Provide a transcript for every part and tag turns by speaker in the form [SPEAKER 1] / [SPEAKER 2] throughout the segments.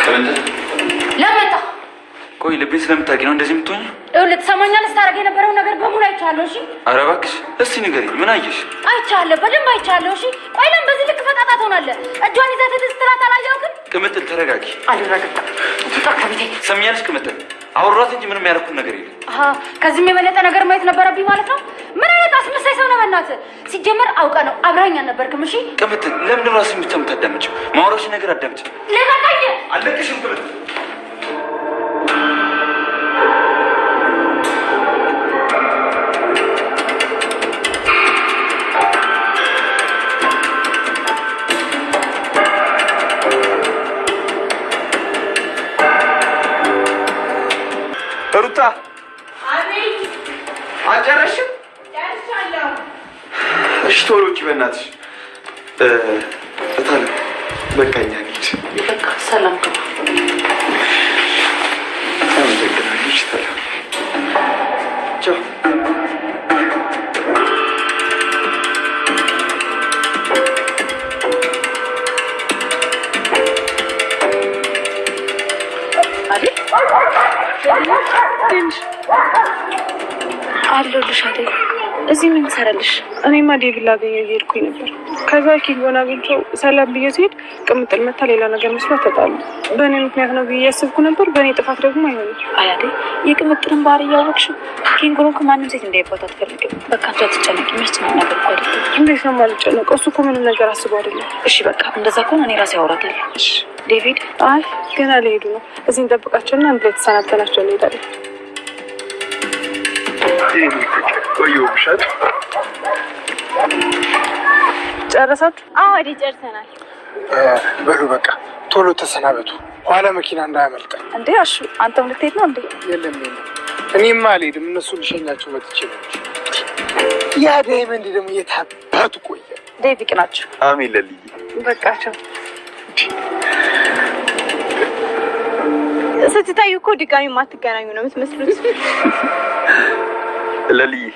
[SPEAKER 1] ቅምጥል
[SPEAKER 2] ለመጣ
[SPEAKER 1] ቆይ ልቤን ስለምታውቂ ነው እንደዚህ የምትሆኚው?
[SPEAKER 2] ልትሰማኛለህ? ስታደርግ የነበረው ነገር በሙሉ አይቻለሁ። እሺ
[SPEAKER 1] ኧረ እባክሽ እስቲ ንገሪኝ፣ ምን አየሽ?
[SPEAKER 2] አይቻለሁ፣ በደንብ አይቻለሁ። እሺ ቆይ ለምን በዚህ ልክ ፈጣጣ ትሆናለህ? እጇን ይዘህ ስትላት አላየሁም?
[SPEAKER 1] ቅምጥል ተረጋጊ።
[SPEAKER 2] አልረጋጋም። ከቤቴ
[SPEAKER 1] ሰሚያለሽ? ቅምጥል አውራት እንጂ ምንም ያደረኩት ነገር የለም።
[SPEAKER 2] ከዚህም የበለጠ ነገር ማየት ነበረብኝ ማለት ነው። ምን አይነት አስመሳይ ሰው ነው በእናትህ? ሲጀመር አውቀህ ነው፣ አብረኸኝ አልነበርክም። እሺ
[SPEAKER 1] ቅምጥል ለምንድን ነው ራስሽን ብቻ የምታዳምጪው? ማውራሽን ነገር አዳምጪ።
[SPEAKER 2] ልቀቀኝ።
[SPEAKER 1] አለቅሽም ቅምጥል። ሩታ
[SPEAKER 2] አቤት።
[SPEAKER 1] አልጨረስሽም?
[SPEAKER 2] ጨርሻለሁ።
[SPEAKER 1] እሺ ቶሎ ውጪ በእናትሽ። እታለ በቃኛ ልጅ
[SPEAKER 2] በቃ ሰላም ነው።
[SPEAKER 1] አመሰግናለሁ። ሰላም ቻው።
[SPEAKER 3] አለሁልሽ አይደል? እዚህ ምን ትሰራለሽ? እኔማ ዴቪድ ላገኘው እየሄድኩኝ ነበር። ከዛ ኪንጎን አግኝቶ ሰላም ብዬ ስሄድ ቅምጥል መታ ሌላ ነገር መስሏት ተጣሉ። በእኔ ምክንያት ነው ብዬ ያስብኩ ነበር። በእኔ ጥፋት ደግሞ አይሆንም።
[SPEAKER 4] አያዴ የቅምጥልን ባህሪ እያወቅሽ ኪንጎን ከማንም ሴት እንዳይባታ አትፈልግም። በቃ አንቺ አትጨነቂ። የሚያስጨንቅ ነገር እኮ አይደለም።
[SPEAKER 3] እንዴት ነው የማልጨነቀው? እሱ እኮ ምንም ነገር አስቦ አይደለም።
[SPEAKER 4] እሺ በቃ እንደዛ ከሆነ እኔ ራሴ አወራታለሁ። እሺ ዴቪድ።
[SPEAKER 3] አይ ገና ሊሄዱ ነው። እዚህ እንጠብቃቸውና አንድ ላይ ተሰናብተናቸው እንሄዳለን።
[SPEAKER 1] ቆዩ ብሻት
[SPEAKER 3] ጨረሳችሁ?
[SPEAKER 4] አዎ አይደል ጨርሰናል።
[SPEAKER 5] በሉ በቃ ቶሎ ተሰናበቱ፣ ኋላ መኪና እንዳያመልጠን።
[SPEAKER 3] እንዴ አሹ አንተም ልትሄድ ነው እንዴ?
[SPEAKER 5] የለም እኔማ አልሄድም። እነሱ ልሸኛቸው መጥቼ ነው። ያ ዳይመንድ ደግሞ የታባቱ ቆየ።
[SPEAKER 3] ዴቪድ ናቸው።
[SPEAKER 1] አሜን ለልይ
[SPEAKER 3] በቃቸው።
[SPEAKER 4] ስትታዩ እኮ ድጋሚ ማትገናኙ ነው የምትመስሉት።
[SPEAKER 1] ለልይ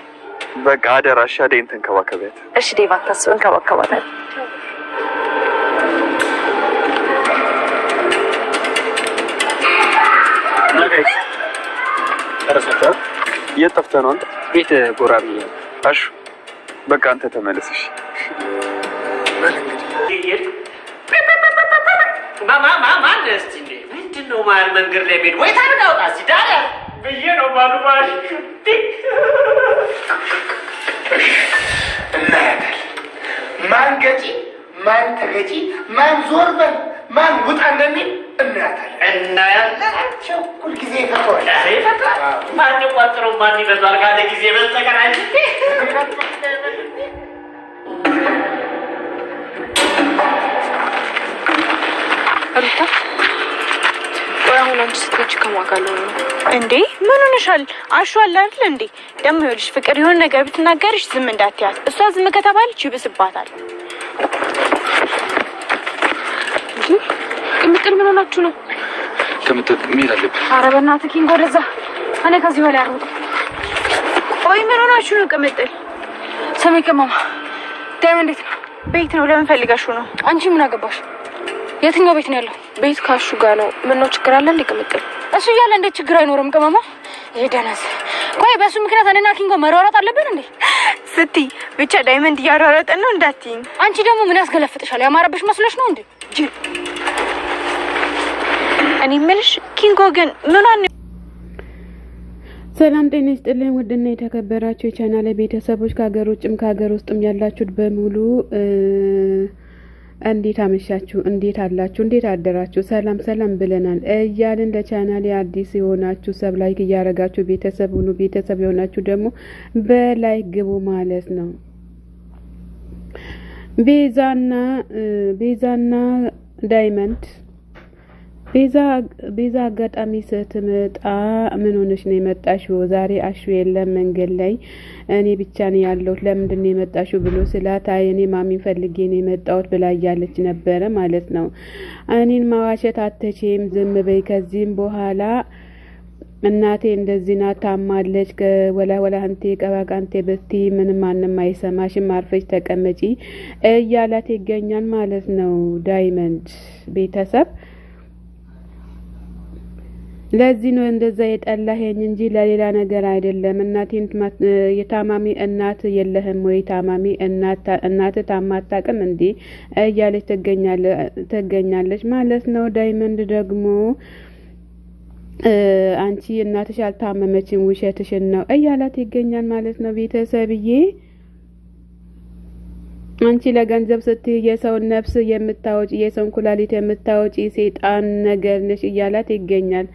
[SPEAKER 1] በቃ አደራሽ አደይን ተንከባከቢያት።
[SPEAKER 3] እሺ ዴቭ አታስብ፣ እንከባከባታለን።
[SPEAKER 1] የት ጠፍተህ ነው አንተ?
[SPEAKER 5] ቤት ጎራ ብዬ።
[SPEAKER 1] አሹ በቃ አንተ ተመለስሽ።
[SPEAKER 6] ማን እስቲ እንዴ ምንድን ነው ማር መንገድ ላይ ቤት ወይ ታርጋውጣ ሲዳለ ብዬ ነው ባሉ ማሽ
[SPEAKER 5] እናያለን። ማን ገጪ፣ ማን ተገጪ፣ ማን ዞር በል፣ ማን ውጣ እንደሚል እናያለን። ቸኩል ጊዜ ይፈቷል።
[SPEAKER 6] ማን ይቋጥረው ማን ይበዛል ካለ ጊዜ በስተቀር አይደል?
[SPEAKER 3] ሩታ ቆይ አሁን አንቺ ስትሄጂ ከማጋለው ነው
[SPEAKER 4] እንዴ? ምን ሆነሻል? አሹ አለ አይደል እንዴ? ደግሞ ይኸውልሽ ፍቅር የሆነ ነገር ብትናገርሽ ዝም እንዳትያት። እሷ ዝም ከተባለች ይብስባታል።
[SPEAKER 3] ቅምጥል ምን ሆናችሁ ነው?
[SPEAKER 1] ቅምጥል ምን አለብህ?
[SPEAKER 2] ኧረ በእናትህ ኪንጎ ወደዛ። እኔ ከዚህ በላይ አልወጣም።
[SPEAKER 4] ቆይ ምን ሆናችሁ ነው? ቅምጥል
[SPEAKER 2] ስሜ ቅመማ ዳይመንድ እንዴት ነው?
[SPEAKER 4] ቤት ነው። ለምን ፈልጋችሁ ነው?
[SPEAKER 2] አንቺ ምን አገባሽ? የትኛው ቤት ነው ያለው?
[SPEAKER 3] ቤት ካሹ ጋር ነው። ምን ነው ችግር አለ እንዴ? ቅምጥል
[SPEAKER 2] እሱ እያለ እንዴት ችግር አይኖርም? ቅመማ ይደነስ። ቆይ በሱ ምክንያት እኔና ኪንጎ መሯሯጥ አለብን እንዴ?
[SPEAKER 4] ስትይ ብቻ ዳይመንድ እያሯሯጠን ነው እንዳትይኝ።
[SPEAKER 2] አንቺ ደግሞ ምን ያስገለፍጥሻል? ያማረብሽ መስሎሽ ነው እንዴ?
[SPEAKER 4] እኔ የምልሽ ኪንጎ ግን ምኗን?
[SPEAKER 7] ሰላም ጤና ይስጥልኝ። ውድና የተከበራችሁ የቻናሌ ቤተሰቦች ከሀገር ውጭም ከሀገር ውስጥም ያላችሁት በሙሉ እንዴት አመሻችሁ? እንዴት አላችሁ? እንዴት አደራችሁ? ሰላም ሰላም ብለናል እያልን ለቻናሌ አዲስ የሆናችሁ ሰብ ላይክ እያረጋችሁ ቤተሰብ ሁኑ። ቤተሰብ የሆናችሁ ደግሞ በላይክ ግቡ ማለት ነው። ቤዛና ዳይመንድ ቤዛ አጋጣሚ ስትመጣ ምን ሆነሽ ነው የመጣሽው? ዛሬ አሹ የለም መንገድ ላይ እኔ ብቻ ነው ያለሁት። ለምንድን ነው የመጣሽው ብሎ ስላት አይ እኔ ማሚን ፈልጌ ነው የመጣሁት ብላ እያለች ነበረ ማለት ነው። እኔን ማዋሸት አትችይም፣ ዝም በይ። ከዚህም በኋላ እናቴ እንደዚህ ናት፣ ታማለች፣ ወላ አንቴ ቀባቃንቴ በቲ ምንም ማንም አይሰማሽም፣ አርፈሽ ተቀመጪ እያላት ይገኛል ማለት ነው ዳይመንድ ቤተሰብ ለዚህ ነው እንደዛ የጠላኸኝ እንጂ ለሌላ ነገር አይደለም። እናቴን የታማሚ እናት የለህም ወይ? ታማሚ እናት ታማታቅም እንዴ እያለች ትገኛለች ማለት ነው። ዳይመንድ ደግሞ አንቺ እናትሽ አልታመመችም ውሸትሽን ነው እያላት ይገኛል ማለት ነው። ቤተሰብዬ አንቺ ለገንዘብ ስትይ የሰውን ነፍስ የምታወጪ የሰውን ኩላሊት የምታወጪ ሰይጣን ነገር ነሽ እያላት ይገኛል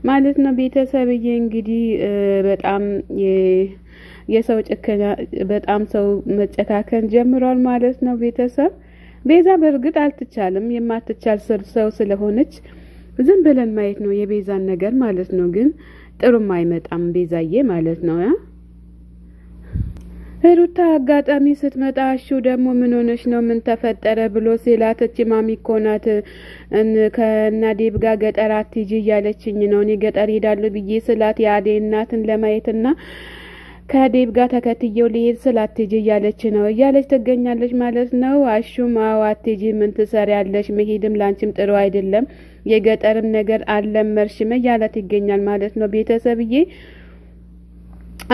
[SPEAKER 7] ማለት ነው። ቤተሰብዬ እንግዲህ በጣም የሰው ጭከና በጣም ሰው መጨካከን ጀምሯል ማለት ነው። ቤተሰብ ቤዛ በእርግጥ አልትቻልም የማትቻል ሰው ስለሆነች ዝም ብለን ማየት ነው የቤዛን ነገር ማለት ነው። ግን ጥሩም አይመጣም ቤዛዬ ማለት ነው። ሩታ አጋጣሚ ስትመጣ እሹ ደግሞ ምን ሆነሽ ነው ምን ተፈጠረ ብሎ ሲላተች ማሚ እኮ ናት ከናዴብ ጋር ገጠር አትሂጂ እያለችኝ ነው። እኔ ገጠር ሄዳለሁ ብዬ ስላት የአደይ እናትን ለማየትና ከዴብ ጋር ተከትየው ሊሄድ ስላትጂ እያለች ነው እያለች ትገኛለች ማለት ነው። አሹም አዎ አትጂ ምን ትሰሪያለሽ? መሄድም ላንቺም ጥሩ አይደለም የገጠርም ነገር አልለመድሽም እያላት ይገኛል ማለት ነው። ቤተሰብዬ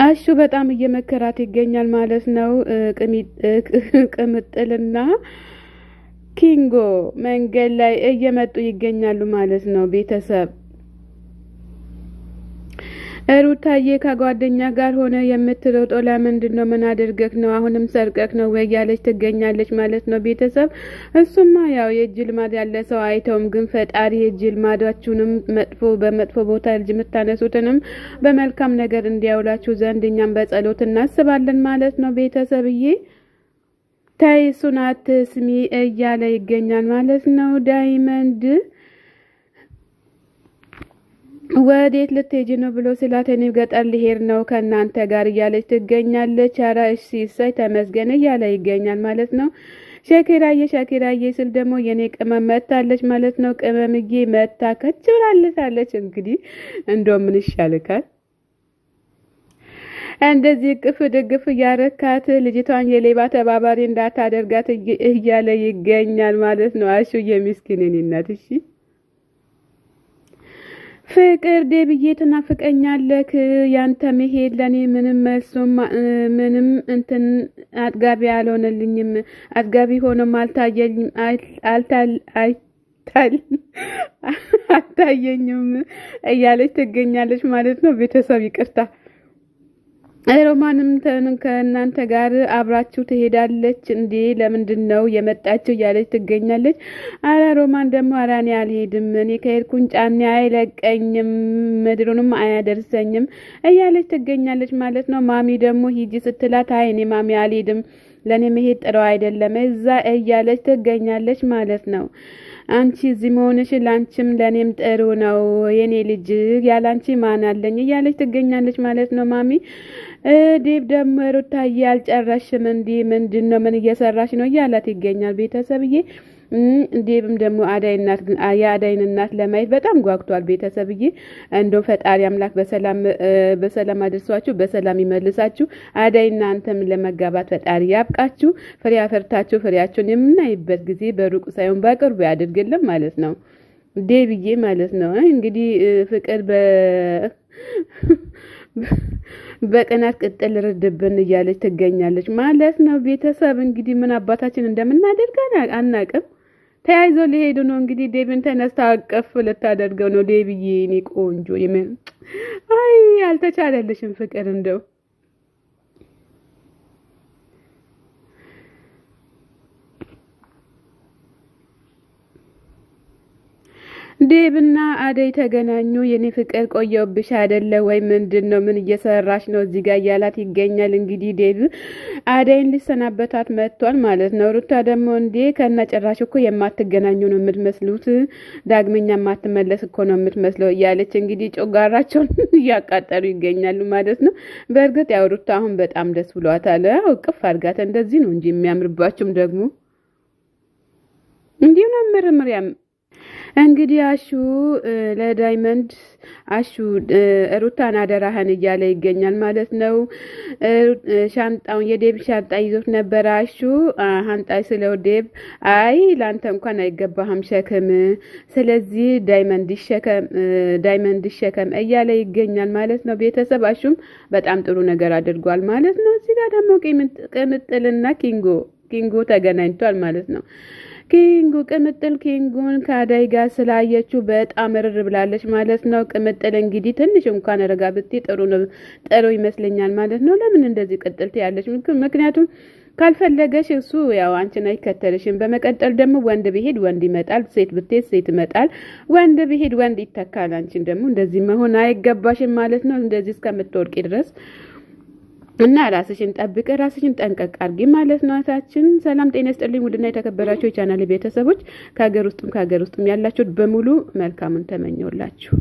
[SPEAKER 7] አሹ በጣም እየመከራት ይገኛል ማለት ነው። ቅምጥልና ኪንጎ መንገድ ላይ እየመጡ ይገኛሉ ማለት ነው። ቤተሰብ ሩታዬ ከጓደኛ ጋር ሆነ የምትሮጠው ለምንድን ነው? ምን አድርገክ ነው? አሁንም ሰርቀክ ነው ወይ ያለች ትገኛለች ማለት ነው። ቤተሰብ እሱማ ያው የእጅ ልማድ ያለ ሰው አይተውም፣ ግን ፈጣሪ የእጅ ልማዳችሁንም በመጥፎ ቦታ ልጅ የምታነሱትንም በመልካም ነገር እንዲያውላችሁ ዘንድ እኛም በጸሎት እናስባለን ማለት ነው። ቤተሰብዬ ታይ እሱን አትስሚ እያለ ይገኛል ማለት ነው። ዳይመንድ ወዴት ልትሄጂ ነው ብሎ ስላት እኔ ገጠር ልሄድ ነው ከናንተ ጋር እያለች ትገኛለች። ኧረ እሺ እሰይ ተመስገን እያለ ይገኛል ማለት ነው። ሸኪራዬ ስል ደግሞ የኔ ቅመም መታለች ማለት ነው። ቅመምዬ መታ ከች ብላለች። እንግዲህ እንደው ምን ይሻልካል እንደዚህ ቅፍ ደግፍ ያረካት ልጅቷን የሌባ ተባባሪ እንዳታደርጋት እያለ ይገኛል ማለት ነው። አሹ የምስኪን እናት እሺ ፍቅር ዴብዬ ትናፍቀኛለህ ያንተ መሄድ ለኔ ምንም እንትን አጥጋቢ አልሆነልኝም አጥጋቢ ሆኖም አልታየኝም እያለች ትገኛለች ማለት ነው። ቤተሰብ ይቅርታ ሮማንም ከእናንተ ጋር አብራችሁ ትሄዳለች እንዴ? ለምንድን ነው የመጣችው እያለች ትገኛለች። አረ ሮማን ደግሞ አራኔ አልሄድም እኔ ከሄድኩኝ ጫኔ አይለቀኝም ምድሩንም አያደርሰኝም እያለች ትገኛለች ማለት ነው። ማሚ ደግሞ ሂጂ ስትላት አይ እኔ ማሚ አልሄድም ለኔ መሄድ ጥሩ አይደለም እዛ እያለች ትገኛለች ማለት ነው። አንቺ እዚህ መሆንሽ ላንቺም ለኔም ጥሩ ነው የኔ ልጅ ያላንቺ ማን አለኝ እያለች ትገኛለች ማለት ነው። ማሚ ዴብ ደግሞ ሩታዬ አልጨረሽም እንዴ? ምንድነው ምን እየሰራሽ ነው እያላት ይገኛል ቤተሰብዬ። ዴብም ደግሞ የአዳይን እናት ለማየት በጣም ጓጉቷል ቤተሰብዬ። እንደው ፈጣሪ አምላክ በሰላም አድርሷችሁ በሰላም ይመልሳችሁ። አዳይና አንተም ለመጋባት ፈጣሪ ያብቃችሁ። ፍሬ አፈርታችሁ ፍሬያችሁን የምናይበት ጊዜ በሩቅ ሳይሆን በቅርቡ ያድርግልን ማለት ነው። ዴብዬ ማለት ነው። እንግዲህ ፍቅር በቀናት ቅጥል ርድብን እያለች ትገኛለች ማለት ነው። ቤተሰብ እንግዲህ ምን አባታችን እንደምናደርግ አናቅም። ተያይዞ ሊሄዱ ነው እንግዲህ ዴብን ተነስታ አቀፍ ልታደርገው ነው። ዴብዬ እኔ ቆንጆ አይ አልተቻለልሽም ፍቅር እንደው ዴብና አደይ ተገናኙ። የኔ ፍቅር ቆየውብሽ አይደለ ወይ? ምንድነው ምን እየሰራሽ ነው እዚህ ጋር እያላት ይገኛል። እንግዲህ ዴብ አደይን ሊሰናበታት መጥቷል ማለት ነው። ሩታ ደግሞ እንዴ ከነጭራሽ እኮ የማትገናኙ ነው የምትመስሉት፣ ዳግመኛ የማትመለስ እኮ ነው የምትመስለው እያለች እንግዲህ ጮጋራቸውን እያቃጠሉ ይገኛሉ ማለት ነው። በእርግጥ ያው ሩታ አሁን በጣም ደስ ብሏታል። እቅፍ አድርጋት እንደዚህ ነው እንጂ የሚያምርባችሁም ደግሞ እንዲሁ ነው ምርምር እንግዲህ አሹ ለዳይመንድ አሹ ሩታን አደራህን እያለ ይገኛል ማለት ነው። ሻንጣውን የዴብ ሻንጣ ይዞት ነበር አሹ ሻንጣይ ስለው ዴብ አይ ላንተ እንኳን አይገባህም ሸክም፣ ስለዚህ ዳይመንድ ይሸከም እያለ ይገኛል ማለት ነው። ቤተሰብ አሹም በጣም ጥሩ ነገር አድርጓል ማለት ነው። እዚህ ጋር ደግሞ ቅምጥልና ኪንጎ ተገናኝቷል ማለት ነው። ቅምጥል ኪንጎን ከአዳይ ጋር ስላየችው በጣም እርር ብላለች ማለት ነው። ቅምጥል እንግዲህ ትንሽ እንኳን ረጋ ብትይ ጥሩ ይመስለኛል ማለት ነው። ለምን እንደዚህ ቅጥልት ያለች? ምክንያቱም ካልፈለገሽ እሱ ያው አንቺን አይከተልሽም። በመቀጠል ደግሞ ወንድ ቢሄድ ወንድ ይመጣል፣ ሴት ብትሄድ ሴት ይመጣል፣ ወንድ ቢሄድ ወንድ ይተካል። አንቺን ደግሞ እንደዚህ መሆን አይገባሽም ማለት ነው። እንደዚህ እስከምትወርቂ ድረስ እና ራስሽን ጠብቀ ራስሽን ጠንቀቅ አድርጊ ማለት ነው። ታችን ሰላም ጤና ይስጥልኝ ውድና የተከበራችሁ የቻናሌ ቤተሰቦች ከሀገር ውስጥም ያላችሁት በሙሉ መልካሙን ተመኘውላችሁ።